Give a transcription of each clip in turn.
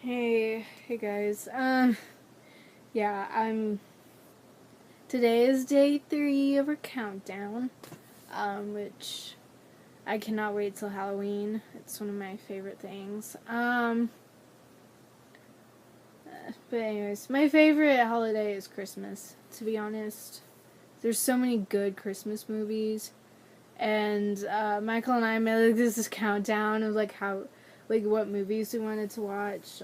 Hey guys. Yeah, today is day 3 of our countdown, which I cannot wait till Halloween. It's one of my favorite things. But anyways, my favorite holiday is Christmas, to be honest. There's so many good Christmas movies, and Michael and I made this countdown of what movies we wanted to watch.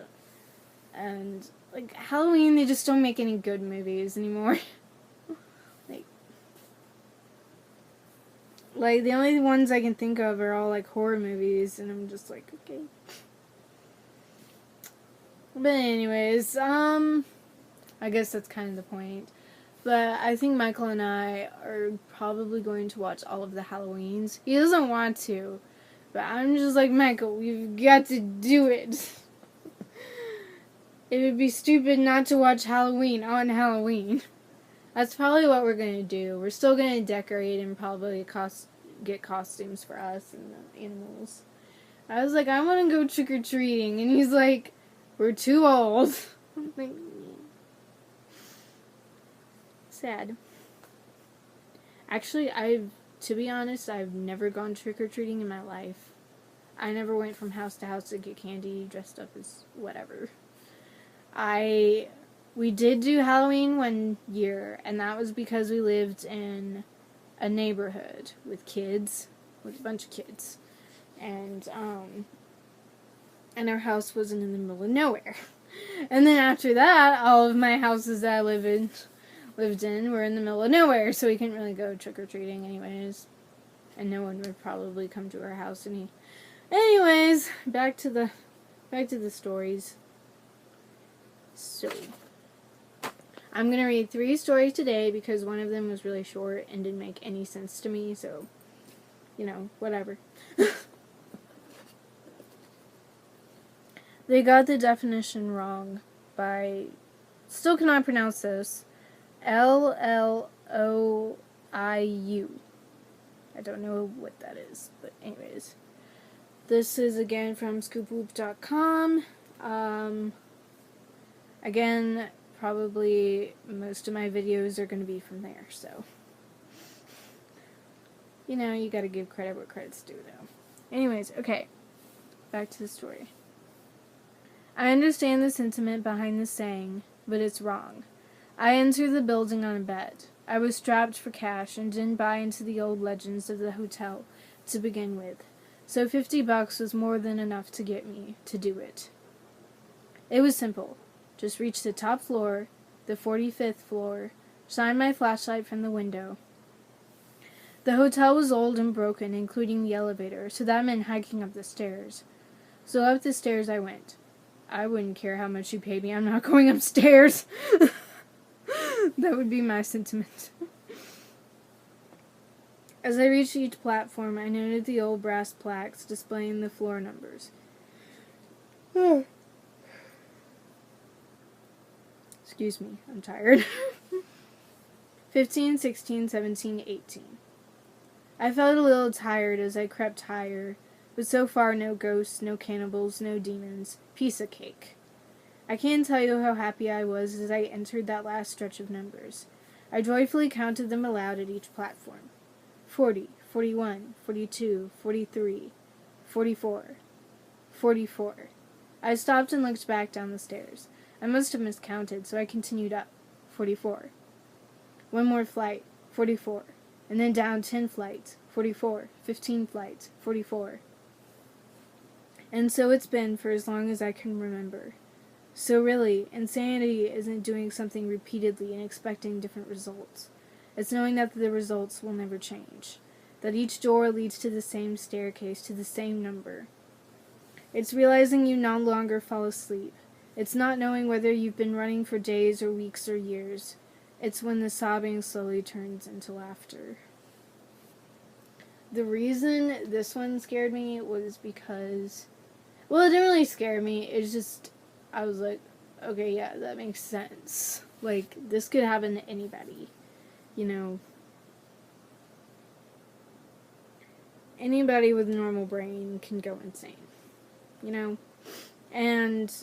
And Halloween, they just don't make any good movies anymore. like, the only ones I can think of are all horror movies, and I'm just like, okay. But anyways, I guess that's kind of the point. But I think Michael and I are probably going to watch all of the Halloweens. He doesn't want to, but I'm just like, Michael, we've got to do it. It would be stupid not to watch Halloween on Halloween. That's probably what we're going to do. We're still going to decorate and probably get costumes for us and the animals. I was like, I want to go trick-or-treating. And he's like, we're too old. I'm like, sad. Actually, to be honest, I've never gone trick-or-treating in my life. I never went from house to house to get candy, dressed up as whatever. We did do Halloween one year, and that was because we lived in a neighborhood with a bunch of kids, and our house wasn't in the middle of nowhere. And then after that, all of my houses that I lived in were in the middle of nowhere, so we couldn't really go trick or treating, anyways, and no one would probably come to our house Anyways, back to the stories. So, I'm going to read 3 stories today because one of them was really short and didn't make any sense to me, so, whatever. They got the definition wrong by, still cannot pronounce this, Lloiu. I don't know what that is, but anyways. This is again from scoopwhoop.com. Again, probably most of my videos are going to be from there, so. You gotta give credit where credit's due, though. Anyways, okay. Back to the story. I understand the sentiment behind the saying, but it's wrong. I entered the building on a bet. I was strapped for cash and didn't buy into the old legends of the hotel to begin with, so $50 was more than enough to get me to do it. It was simple. Just reach the top floor, the 45th floor, shine my flashlight from the window. The hotel was old and broken, including the elevator, so that meant hiking up the stairs. So up the stairs I went. I wouldn't care how much you paid me, I'm not going upstairs. That would be my sentiment. As I reached each platform, I noted the old brass plaques displaying the floor numbers. Excuse me, I'm tired. 15, 16, 17, 18. I felt a little tired as I crept higher, but so far no ghosts, no cannibals, no demons. Piece of cake. I can't tell you how happy I was as I entered that last stretch of numbers. I joyfully counted them aloud at each platform. 40, 41, 42, 43, 44, 44. I stopped and looked back down the stairs. I must have miscounted, so I continued up. 44. One more flight. 44. And then down 10 flights. 44. 15 flights. 44. And so it's been for as long as I can remember. So really, insanity isn't doing something repeatedly and expecting different results. It's knowing that the results will never change. That each door leads to the same staircase, to the same number. It's realizing you no longer fall asleep. It's not knowing whether you've been running for days or weeks or years. It's when the sobbing slowly turns into laughter. The reason this one scared me was because, well, it didn't really scare me. It's just, I was like, okay, yeah, that makes sense. This could happen to anybody. Anybody with a normal brain can go insane. And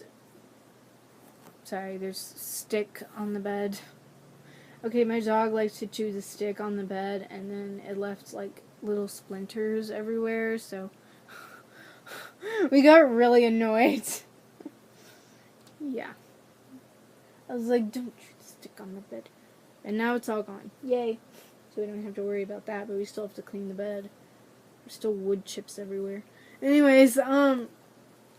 Sorry, there's stick on the bed. Okay, my dog likes to chew the stick on the bed, and then it left, like, little splinters everywhere, so we got really annoyed. Yeah. I was like, don't chew the stick on the bed. And now it's all gone. Yay. So we don't have to worry about that, but we still have to clean the bed. There's still wood chips everywhere. Anyways, yeah,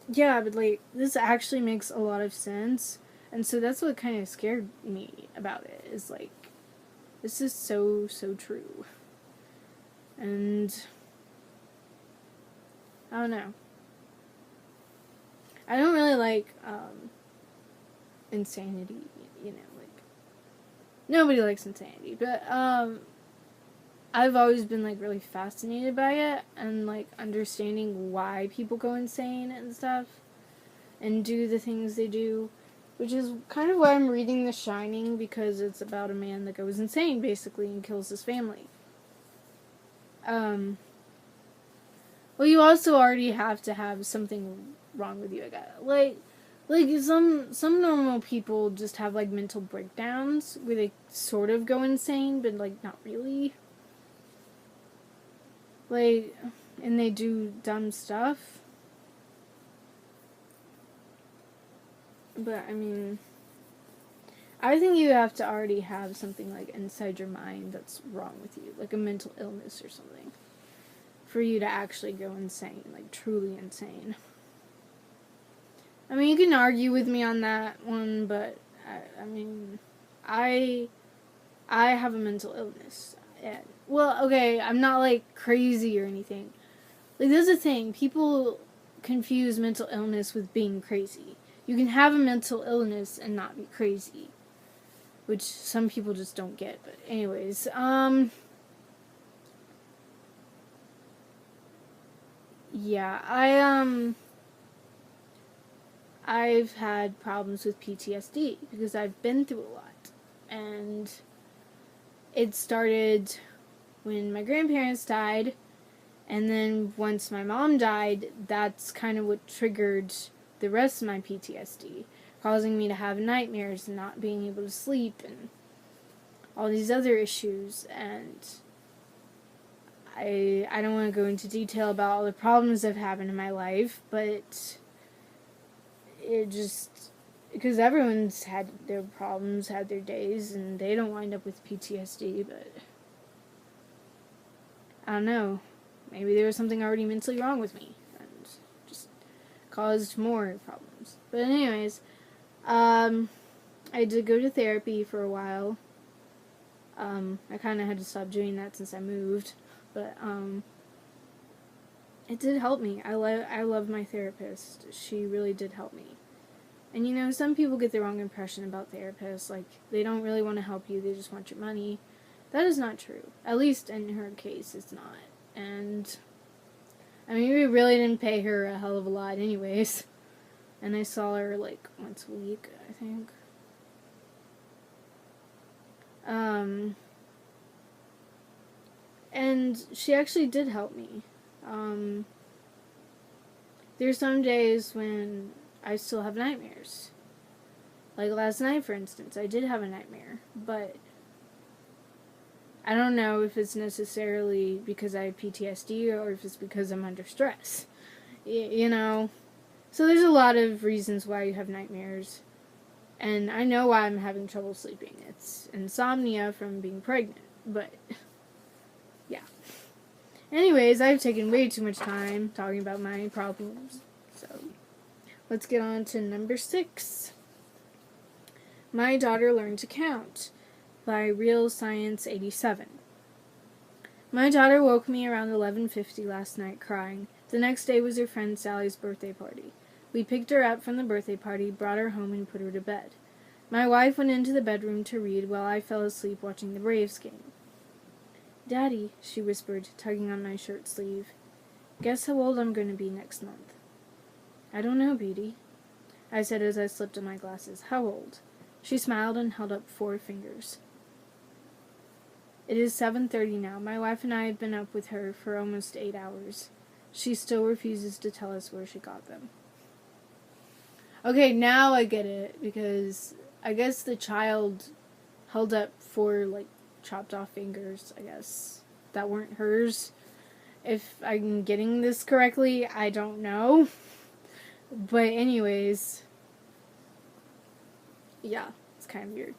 but, like, this actually makes a lot of sense. And so that's what kind of scared me about it, is, like, this is so, so true. And I don't know. I don't really like, insanity, you know, like, nobody likes insanity, but, I've always been, like, really fascinated by it, and, like, understanding why people go insane and stuff, and do the things they do, which is kind of why I'm reading The Shining, because it's about a man that goes insane, basically, and kills his family. Well, you also already have to have something wrong with you, I guess. Like some normal people just have, like, mental breakdowns where they sort of go insane, but, like, not really. Like, and they do dumb stuff. But, I mean, I think you have to already have something, like, inside your mind that's wrong with you, like a mental illness or something, for you to actually go insane, like, truly insane. I mean, you can argue with me on that one, but, I mean, I have a mental illness. Well, okay, I'm not, like, crazy or anything. Like, there's a thing. People confuse mental illness with being crazy. You can have a mental illness and not be crazy, which some people just don't get. But anyways, yeah, I've had problems with PTSD because I've been through a lot, and it started when my grandparents died, and then once my mom died, that's kind of what triggered the rest of my PTSD, causing me to have nightmares and not being able to sleep and all these other issues. And I don't want to go into detail about all the problems I've had in my life, but it just, because everyone's had their problems, had their days, and they don't wind up with PTSD, but I don't know. Maybe there was something already mentally wrong with me and just caused more problems. But anyways, I did go to therapy for a while. I kind of had to stop doing that since I moved, but it did help me. I love my therapist. She really did help me. And you know, some people get the wrong impression about therapists, like they don't really want to help you, they just want your money. That is not true. At least in her case, it's not. And I mean, we really didn't pay her a hell of a lot anyways. And I saw her like once a week, I think. And she actually did help me. There's some days when I still have nightmares. Like last night, for instance, I did have a nightmare, but I don't know if it's necessarily because I have PTSD or if it's because I'm under stress. You know? So there's a lot of reasons why you have nightmares. And I know why I'm having trouble sleeping. It's insomnia from being pregnant. But, yeah. Anyways, I've taken way too much time talking about my problems. So, let's get on to number 6. My Daughter Learned to Count by Real Science 87. My daughter woke me around 11:50 last night crying. The next day was her friend Sally's birthday party. We picked her up from the birthday party, brought her home, and put her to bed. My wife went into the bedroom to read while I fell asleep watching the Braves game. "Daddy," she whispered, tugging on my shirt sleeve. "Guess how old I'm going to be next month?" "I don't know, Beauty," I said as I slipped on my glasses. "How old?" She smiled and held up 4 fingers. It is 7:30 now. My wife and I have been up with her for almost 8 hours. She still refuses to tell us where she got them. Okay, now I get it, because I guess the child held up 4, like, chopped off fingers, I guess, that weren't hers. If I'm getting this correctly, I don't know. But anyways, yeah, it's kind of weird.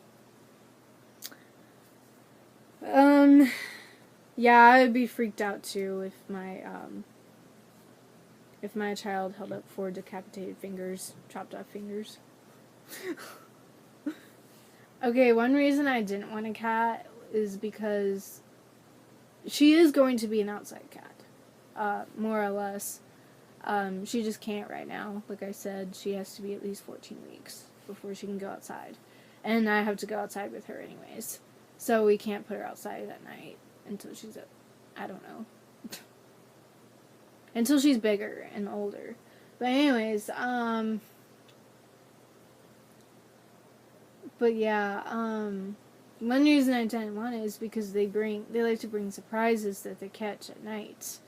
Yeah, I would be freaked out too if my child held up 4 decapitated fingers, chopped off fingers. Okay, one reason I didn't want a cat is because she is going to be an outside cat, more or less. She just can't right now. Like I said, she has to be at least 14 weeks before she can go outside. And I have to go outside with her anyways. So we can't put her outside at night until she's, I don't know. Until she's bigger and older. But anyways, but yeah, one reason I didn't want it is because they like to bring surprises that they catch at night.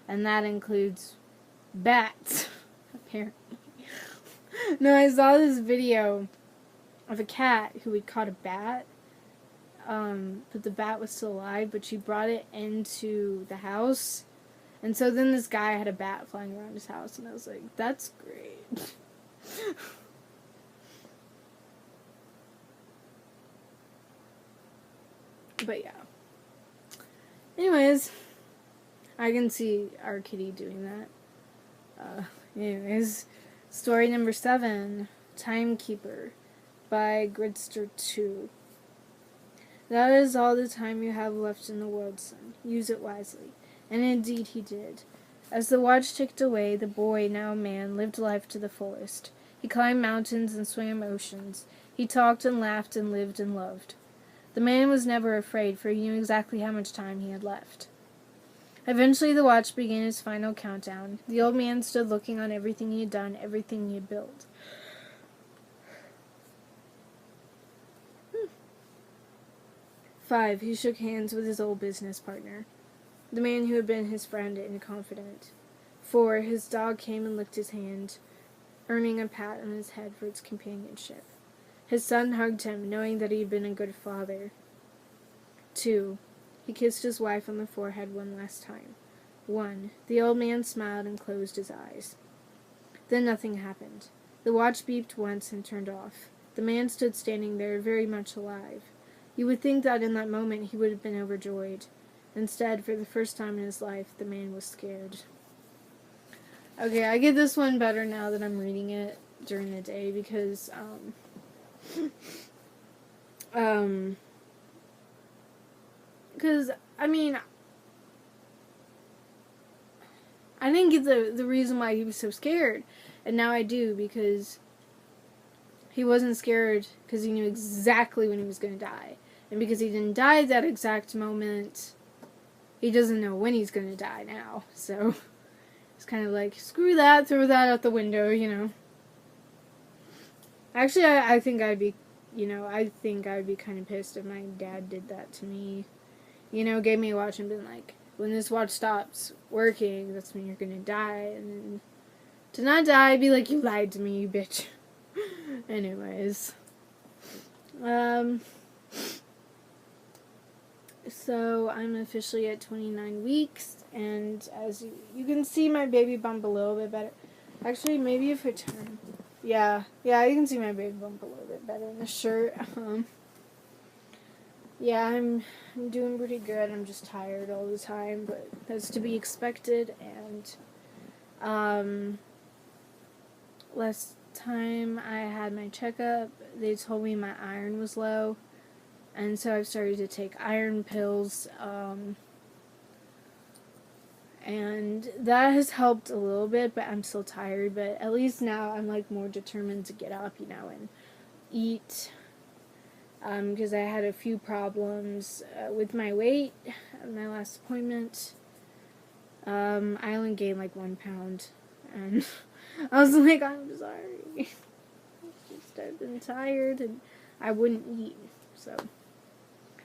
And that includes bats, apparently. No, I saw this video of a cat who had caught a bat, but the bat was still alive, but she brought it into the house. And so then this guy had a bat flying around his house, and I was like, that's great. But yeah. Anyways, I can see our kitty doing that. Anyways, story number 7, Timekeeper by Gridster2. That is all the time you have left in the world, son. Use it wisely. And indeed he did. As the watch ticked away, the boy, now man, lived life to the fullest. He climbed mountains and swam oceans. He talked and laughed and lived and loved. The man was never afraid, for he knew exactly how much time he had left. Eventually the watch began its final countdown. The old man stood looking on everything he had done, everything he had built. 5. He shook hands with his old business partner, the man who had been his friend and confidant. 4. His dog came and licked his hand, earning a pat on his head for its companionship. His son hugged him, knowing that he had been a good father. 2. He kissed his wife on the forehead one last time. 1. The old man smiled and closed his eyes. Then nothing happened. The watch beeped once and turned off. The man stood standing there, very much alive. You would think that in that moment he would have been overjoyed. Instead, for the first time in his life, the man was scared. Okay, I get this one better now that I'm reading it during the day, because, I mean, I didn't get the reason why he was so scared, and now I do, because he wasn't scared because he knew exactly when he was going to die. And because he didn't die at that exact moment, he doesn't know when he's going to die now. So it's kind of like, screw that, throw that out the window, you know. Actually, I think I'd be kind of pissed if my dad did that to me. You know, gave me a watch and been like, when this watch stops working, that's when you're going to die. And then to not die, I'd be like, you lied to me, you bitch. Anyways. So I'm officially at 29 weeks, and as you can see my baby bump a little bit better. Actually, maybe if I turn, yeah, you can see my baby bump a little bit better in the shirt. Yeah, I'm doing pretty good. I'm just tired all the time, but that's to be expected. And last time I had my checkup, they told me my iron was low. And so I've started to take iron pills, and that has helped a little bit, but I'm still tired. But at least now I'm like more determined to get up, and eat, because I had a few problems with my weight at my last appointment. I only gained like 1 pound, and I was like, I'm sorry. I've been tired, and I wouldn't eat, so.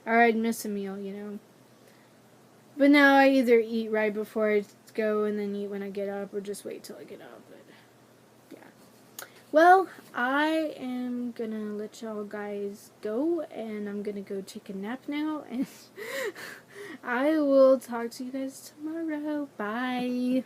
Or I'd miss a meal, But now I either eat right before I go and then eat when I get up, or just wait till I get up. But yeah. Well, I am gonna let y'all guys go, and I'm gonna go take a nap now, and I will talk to you guys tomorrow. Bye.